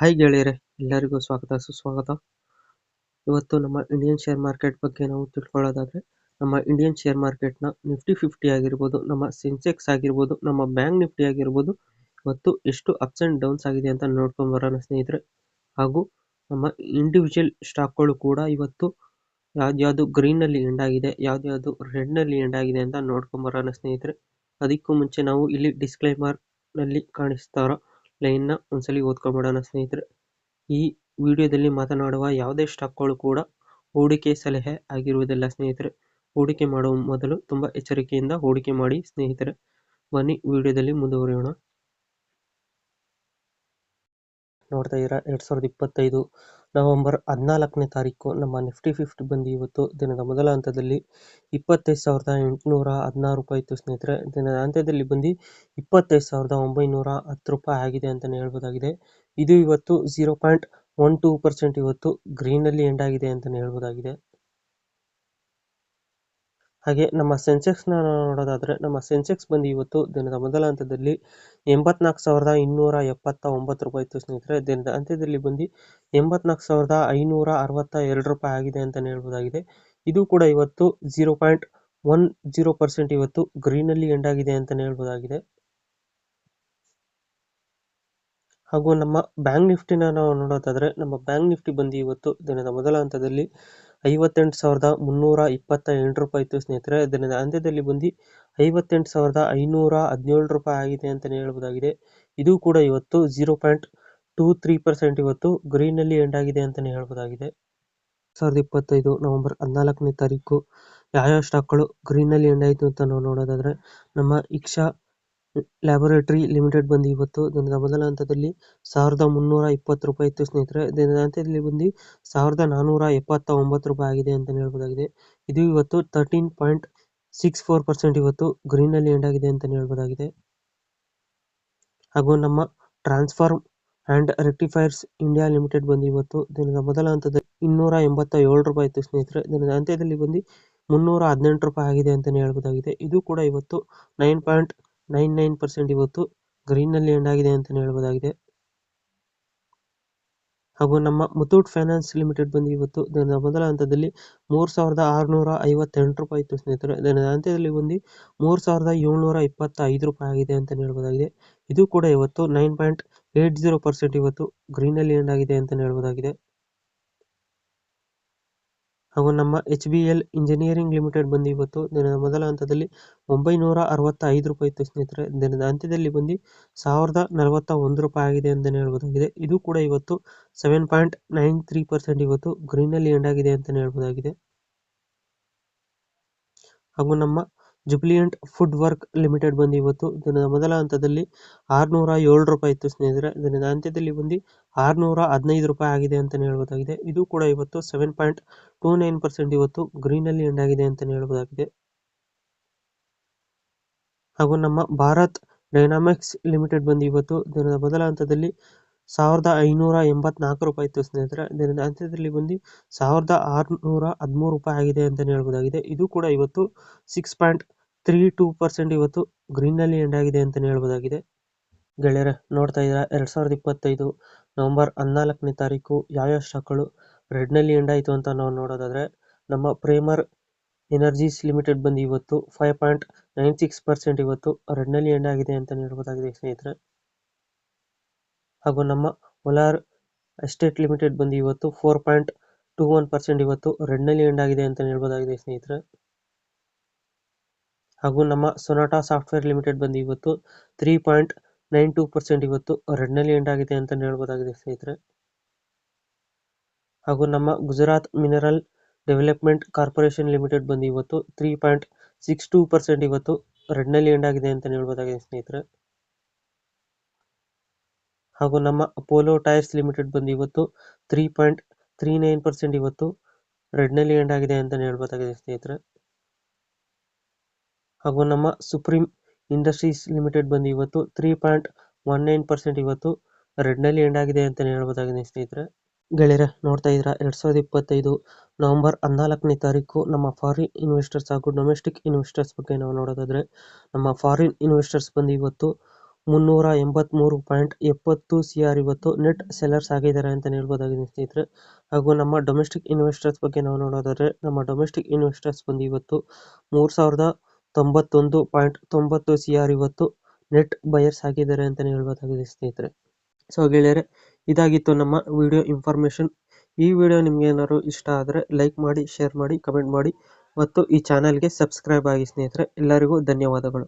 Hi ಗೆಳೆಯರೆ, ಎಲ್ಲರಿಗೂ ಸ್ವಾಗತ ಸುಸ್ವಾಗತ. ಇವತ್ತು ನಮ್ಮ ಇಂಡಿಯನ್ ಶೇರ್ ಮಾರ್ಕೆಟ್ ಬಗ್ಗೆ ನಾವು ತಿಳ್ಕೊಳ್ಳೋದಾದ್ರೆ, ನಮ್ಮ ಇಂಡಿಯನ್ ಶೇರ್ ಮಾರ್ಕೆಟ್ನ ನಿಫ್ಟಿ 50 ಆಗಿರ್ಬೋದು, ನಮ್ಮ ಸೆನ್ಸೆಕ್ಸ್ ಆಗಿರ್ಬೋದು, ನಮ್ಮ ಬ್ಯಾಂಕ್ ನಿಫ್ಟಿ ಆಗಿರ್ಬೋದು, ಇವತ್ತು ಎಷ್ಟು ಅಪ್ಸ್ ಅಂಡ್ ಡೌನ್ಸ್ ಆಗಿದೆ ಅಂತ ನೋಡ್ಕೊಂಡು ಬರೋಣ ಸ್ನೇಹಿತರೆ. ಹಾಗೂ ನಮ್ಮ ಇಂಡಿವಿಜುವಲ್ ಸ್ಟಾಕ್ಗಳು ಕೂಡ ಇವತ್ತು ಯಾವ್ದ್ಯಾವುದು ಗ್ರೀನಲ್ಲಿ ಎಂಡ್ ಆಗಿದೆ, ಯಾವ್ದ್ಯಾವುದು ರೆಡ್ನಲ್ಲಿ ಎಂಡ್ ಆಗಿದೆ ಅಂತ ನೋಡ್ಕೊಂಡು ಬರೋಣ ಸ್ನೇಹಿತರೆ. ಅದಕ್ಕೂ ಮುಂಚೆ ನಾವು ಇಲ್ಲಿ ಡಿಸ್ಕ್ಲೈಮರ್ ನಲ್ಲಿ ಕಾಣಿಸ್ತಾರೋ ಲೈನ್ನ ಒಂದ್ಸಲಿ ಓದ್ಕೊಂಡ್ಬಿಡೋಣ ಸ್ನೇಹಿತರೆ. ಈ ವಿಡಿಯೋದಲ್ಲಿ ಮಾತನಾಡುವ ಯಾವುದೇ ಸ್ಟಾಕ್ಗಳು ಕೂಡ ಹೂಡಿಕೆ ಸಲಹೆ ಆಗಿರುವುದಿಲ್ಲ ಸ್ನೇಹಿತರೆ. ಹೂಡಿಕೆ ಮಾಡುವ ಮೊದಲು ತುಂಬಾ ಎಚ್ಚರಿಕೆಯಿಂದ ಹೂಡಿಕೆ ಮಾಡಿ ಸ್ನೇಹಿತರೆ. ಬನ್ನಿ ವಿಡಿಯೋದಲ್ಲಿ ಮುಂದುವರಿಯೋಣ. ನೋಡ್ತಾ ಇದ್ದೀರಾ 2025 ನವೆಂಬರ್ 14ನೇ ತಾರೀಕು ನಮ್ಮ ನಿಫ್ಟಿ 50 ಬಂದು ಇವತ್ತು ದಿನದ ಮೊದಲ ಹಂತದಲ್ಲಿ 25,816 ರೂಪಾಯಿ ಇತ್ತು ಸ್ನೇಹಿತರೆ. ದಿನದ ಅಂತ್ಯದಲ್ಲಿ ಬಂದು 25,910 ರೂಪಾಯಿ ಆಗಿದೆ ಅಂತಲೇ ಹೇಳ್ಬೋದಾಗಿದೆ. ಇದು ಇವತ್ತು 0.12% ಇವತ್ತು ಗ್ರೀನಲ್ಲಿ ಎಂಡ್ ಆಗಿದೆ ಅಂತಲೇ ಹೇಳ್ಬೋದಾಗಿದೆ. ಹಾಗೆ ನಮ್ಮ ಸೆನ್ಸೆಕ್ಸ್ನ ನೋಡೋದಾದ್ರೆ, ನಮ್ಮ ಸೆನ್ಸೆಕ್ಸ್ ಬಂದು ಇವತ್ತು ದಿನದ ಮೊದಲ ಹಂತದಲ್ಲಿ 84,279 ರೂಪಾಯಿ ಇತ್ತು ಸ್ನೇಹಿತರೆ. ದಿನದ ಅಂತ್ಯದಲ್ಲಿ ಬಂದು 84,562 ರೂಪಾಯಿ ಆಗಿದೆ ಅಂತಲೇ ಹೇಳ್ಬೋದಾಗಿದೆ. ಇದು ಕೂಡ ಇವತ್ತು 0.10% ಇವತ್ತು ಗ್ರೀನಲ್ಲಿ ಎಂಡ್ ಆಗಿದೆ ಅಂತಲೇ ಹೇಳ್ಬೋದಾಗಿದೆ. ಹಾಗೂ ನಮ್ಮ ಬ್ಯಾಂಕ್ ನಿಫ್ಟಿನ ನಾವು ನೋಡೋದಾದ್ರೆ, ನಮ್ಮ ಬ್ಯಾಂಕ್ ನಿಫ್ಟಿ ಬಂದು ಇವತ್ತು ದಿನದ ಮೊದಲ ಹಂತದಲ್ಲಿ 58,328 ರೂಪಾಯಿ ಇತ್ತು ಸ್ನೇಹಿತರೆ. ದಿನದ ಅಂತ್ಯದಲ್ಲಿ ಬಂದು 58,517 ರೂಪಾಯಿ ಆಗಿದೆ ಅಂತಲೇ ಹೇಳ್ಬೋದಾಗಿದೆ. ಇದು ಕೂಡ ಇವತ್ತು 0.23% ಇವತ್ತು ಗ್ರೀನಲ್ಲಿ ಎಂಡ್ ಆಗಿದೆ ಅಂತಲೇ ಹೇಳ್ಬೋದಾಗಿದೆ. 2025 ನವೆಂಬರ್ 14ನೇ ತಾರೀಕು ಯಾವ ಸ್ಟಾಕ್ಗಳು ಗ್ರೀನಲ್ಲಿ ಎಂಡ್ ಆಯಿತು ಅಂತ ನಾವು ನೋಡೋದಾದ್ರೆ, ನಮ್ಮ ಇಕ್ಷಾ ಲ್ಯಾಬೊರೇಟರಿ ಲಿಮಿಟೆಡ್ ಬಂದು ಇವತ್ತು ದಿನದ ಮೊದಲ ಹಂತದಲ್ಲಿ 1,320 ರೂಪಾಯಿ ಇತ್ತು ಸ್ನೇಹಿತರೆ. ದಿನದ ಅಂತ್ಯದಲ್ಲಿ ಬಂದು 1,479 ರೂಪಾಯಿ ಆಗಿದೆ ಅಂತ ಹೇಳ್ಬೋದಾಗಿದೆ. ಇದು ಇವತ್ತು 13.64% ಇವತ್ತು ಗ್ರೀನಲ್ಲಿ ಎಂಡ್ ಆಗಿದೆ ಅಂತ ಹೇಳ್ಬೋದಾಗಿದೆ. ಹಾಗೂ ನಮ್ಮ ಟ್ರಾನ್ಸ್ಫಾರ್ಮ್ ಅಂಡ್ ರೆಕ್ಟಿಫೈರ್ಸ್ ಇಂಡಿಯಾ ಲಿಮಿಟೆಡ್ ಬಂದು ಇವತ್ತು ದಿನದ ಮೊದಲ ಹಂತದಲ್ಲಿ 287 ರೂಪಾಯಿ ಇತ್ತು ಸ್ನೇಹಿತರೆ. ದಿನದ ಅಂತ್ಯದಲ್ಲಿ ಬಂದು 318 ರೂಪಾಯಿ ಆಗಿದೆ ಅಂತಲೇ ಹೇಳ್ಬೋದಾಗಿದೆ. ಇದು ಕೂಡ ಇವತ್ತು 9.99% ಇವತ್ತು ಗ್ರೀನ್ನಲ್ಲಿ ಎಂಡ್ ಆಗಿದೆ ಅಂತಲೇ ಹೇಳ್ಬೋದಾಗಿದೆ. ಹಾಗೂ ನಮ್ಮ ಮುತ್ತೂಟ್ ಫೈನಾನ್ಸ್ ಲಿಮಿಟೆಡ್ ಬಂದು ಇವತ್ತು ದಿನದ ಮೊದಲ ಹಂತದಲ್ಲಿ 3,658 ರೂಪಾಯಿ ಇತ್ತು ಸ್ನೇಹಿತರೆ. ದಿನದ ಅಂತ್ಯದಲ್ಲಿ ಬಂದು 3,725 ರೂಪಾಯಿ ಆಗಿದೆ ಅಂತಲೇ ಹೇಳ್ಬೋದಾಗಿದೆ. ಇದು ಕೂಡ ಇವತ್ತು 9.80% ಇವತ್ತು ಗ್ರೀನಲ್ಲಿ ಎಂಡ್ ಆಗಿದೆ ಅಂತಲೇ ಹೇಳ್ಬೋದಾಗಿದೆ. ಹಾಗೂ ನಮ್ಮ HBL ಇಂಜಿನಿಯರಿಂಗ್ ಲಿಮಿಟೆಡ್ ಬಂದು ಇವತ್ತು ದಿನದ ಮೊದಲ ಹಂತದಲ್ಲಿ 965 ರೂಪಾಯಿ ಇತ್ತು ಸ್ನೇಹಿತರೆ. ದಿನದ ಅಂತ್ಯದಲ್ಲಿ ಬಂದು 1,041 ರೂಪಾಯಿ ಆಗಿದೆ ಅಂತಲೇ ಹೇಳ್ಬೋದಾಗಿದೆ. ಇದು ಕೂಡ ಇವತ್ತು 7.93% ಇವತ್ತು ಗ್ರೀನಲ್ಲಿ ಎಂಡ್ ಆಗಿದೆ ಅಂತಲೇ ಹೇಳ್ಬೋದಾಗಿದೆ. ಹಾಗೂ ನಮ್ಮ ಜುಬಿಲಿಯಂಟ್ ಫುಡ್ ವರ್ಕ್ ಲಿಮಿಟೆಡ್ ಬಂದು ಇವತ್ತು ದಿನದ ಮೊದಲ ಹಂತದಲ್ಲಿ 607 ರೂಪಾಯಿ ಇತ್ತು ಸ್ನೇಹಿತರೆ. ದಿನದ ಅಂತ್ಯದಲ್ಲಿ ಬಂದು 615 ರೂಪಾಯಿ ಆಗಿದೆ ಅಂತಲೇ ಹೇಳ್ಬೋದಾಗಿದೆ. ಇದು ಕೂಡ ಇವತ್ತು 7.29% ಇವತ್ತು ಗ್ರೀನಲ್ಲಿ ಎಂಡ್ ಆಗಿದೆ ಅಂತಲೇ ಹೇಳ್ಬೋದಾಗಿದೆ. ಹಾಗೂ ನಮ್ಮ ಭಾರತ್ ಡೈನಾಮಿಕ್ಸ್ ಲಿಮಿಟೆಡ್ ಬಂದು ಇವತ್ತು ದಿನದ ಮೊದಲ ಹಂತದಲ್ಲಿ 1,584 ರೂಪಾಯಿ ಇತ್ತು ಸ್ನೇಹಿತರೆ. ದಿನದ ಅಂತ್ಯದಲ್ಲಿ ಬಂದು 1,613 ರೂಪಾಯಿ ಆಗಿದೆ ಅಂತಲೇ ಹೇಳ್ಬೋದಾಗಿದೆ. ಇದು ಕೂಡ ಇವತ್ತು 6.32% ಇವತ್ತು ಗ್ರೀನ್ನಲ್ಲಿ ಎಂಡ್ ಆಗಿದೆ ಅಂತಲೇ ಹೇಳ್ಬೋದಾಗಿದೆ. ಗೆಳೆಯರೆ, ನೋಡ್ತಾ ಇದ್ದೀರಾ 2025 ನವೆಂಬರ್ 14ನೇ ತಾರೀಕು ಯಾವ ಸ್ಟಾಕ್ಗಳು ರೆಡ್ನಲ್ಲಿ ಎಂಡ್ ಆಯಿತು ಅಂತ ನಾವು ನೋಡೋದಾದ್ರೆ, ನಮ್ಮ ಪ್ರೇಮರ್ ಎನರ್ಜೀಸ್ ಲಿಮಿಟೆಡ್ ಬಂದು ಇವತ್ತು 5.96% ಇವತ್ತು ರೆಡ್ನಲ್ಲಿ ಎಂಡ್ ಆಗಿದೆ ಅಂತ ಹೇಳ್ಬೋದಾಗಿದೆ ಸ್ನೇಹಿತರೆ. ಹಾಗೂ ನಮ್ಮ ವಲಾರ್ ಎಸ್ಟೇಟ್ ಲಿಮಿಟೆಡ್ ಬಂದು ಇವತ್ತು 4.21% ಇವತ್ತು ರೆಡ್ನಲ್ಲಿ ಎಂಡ್ ಆಗಿದೆ ಅಂತ ಹೇಳ್ಬೋದಾಗಿದೆ ಸ್ನೇಹಿತರೆ. ಹಾಗೂ ನಮ್ಮ ಸೊನಾಟಾ ಸಾಫ್ಟ್ವೇರ್ ಲಿಮಿಟೆಡ್ ಬಂದು ಇವತ್ತು 3.92% ಇವತ್ತು ರೆಡ್ನಲ್ಲಿ ಎಂಡ್ ಆಗಿದೆ ಅಂತ ಹೇಳ್ಬೋದಾಗಿದೆ ಸ್ನೇಹಿತರೆ. ಹಾಗೂ ನಮ್ಮ Gujarat mineral development corporation limited ಬಂದು ಇವತ್ತು 3.62% ಇವತ್ತು ರೆಡ್ನಲ್ಲಿ ಎಂಡ್ ಆಗಿದೆ ಅಂತ ಹೇಳ್ಬೋದಾಗಿದೆ ಸ್ನೇಹಿತರೆ. ಹಾಗೂ ನಮ್ಮ ಅಪೋಲೋ ಟೈರ್ಸ್ ಲಿಮಿಟೆಡ್ ಬಂದು ಇವತ್ತು 3.39% ಇವತ್ತು ರೆಡ್ನಲ್ಲಿ ಎಂಡ್ ಆಗಿದೆ ಅಂತ ಹೇಳ್ಬೋದಾಗಿದೆ ಸ್ನೇಹಿತರೆ. ಹಾಗೂ ನಮ್ಮ ಸುಪ್ರೀಂ ಇಂಡಸ್ಟ್ರೀಸ್ ಲಿಮಿಟೆಡ್ ಬಂದು ಇವತ್ತು 3.19% ಇವತ್ತು ರೆಡ್ನಲ್ಲಿ ಎಂಡ್ ಆಗಿದೆ ಅಂತ ಹೇಳ್ಬೋದಾಗಿದೆ ಸ್ನೇಹಿತರೆ. ಗೆಳೆಯರೆ, ನೋಡ್ತಾ ಇದ್ದೀರಾ 2025 ನವೆಂಬರ್ 14ನೇ ತಾರೀಕು ನಮ್ಮ ಫಾರಿನ್ ಇನ್ವೆಸ್ಟರ್ಸ್ ಹಾಗೂ ಡೊಮೆಸ್ಟಿಕ್ ಇನ್ವೆಸ್ಟರ್ಸ್ ಬಗ್ಗೆ ನಾವು ನೋಡೋದಾದ್ರೆ, ನಮ್ಮ ಫಾರಿನ್ ಇನ್ವೆಸ್ಟರ್ಸ್ ಬಂದು ಇವತ್ತು 383.70 CR ಇವತ್ತು ನೆಟ್ ಸೆಲ್ಲರ್ಸ್ ಆಗಿದ್ದಾರೆ ಅಂತಲೇ ಹೇಳ್ಬೋದಾಗಿದೆ ಸ್ನೇಹಿತರೆ. ಹಾಗೂ ನಮ್ಮ ಡೊಮೆಸ್ಟಿಕ್ ಇನ್ವೆಸ್ಟರ್ಸ್ ಬಗ್ಗೆ ನಾವು ನೋಡೋದಾದ್ರೆ ನಮ್ಮ ಡೊಮೆಸ್ಟಿಕ್ ಇನ್ವೆಸ್ಟರ್ಸ್ ಬಂದು ಇವತ್ತು 3091.90 CR ಇವತ್ತು ನೆಟ್ ಬಯರ್ಸ್ ಆಗಿದ್ದಾರೆ ಅಂತಲೇ ಹೇಳ್ಬೋದಾಗಿದೆ ಸ್ನೇಹಿತರೆ. ಸೊ ಗೆಳೆಯರೆ, ಇದಾಗಿತ್ತು ನಮ್ಮ ವಿಡಿಯೋ ಇನ್ಫಾರ್ಮೇಷನ್. ಈ ವಿಡಿಯೋ ನಿಮ್ಗೆ ಏನಾದ್ರು ಇಷ್ಟ ಆದರೆ ಲೈಕ್ ಮಾಡಿ, ಶೇರ್ ಮಾಡಿ, ಕಮೆಂಟ್ ಮಾಡಿ ಮತ್ತು ಈ ಚಾನಲ್ಗೆ ಸಬ್ಸ್ಕ್ರೈಬ್ ಆಗಿ ಸ್ನೇಹಿತರೆ. ಎಲ್ಲರಿಗೂ ಧನ್ಯವಾದಗಳು.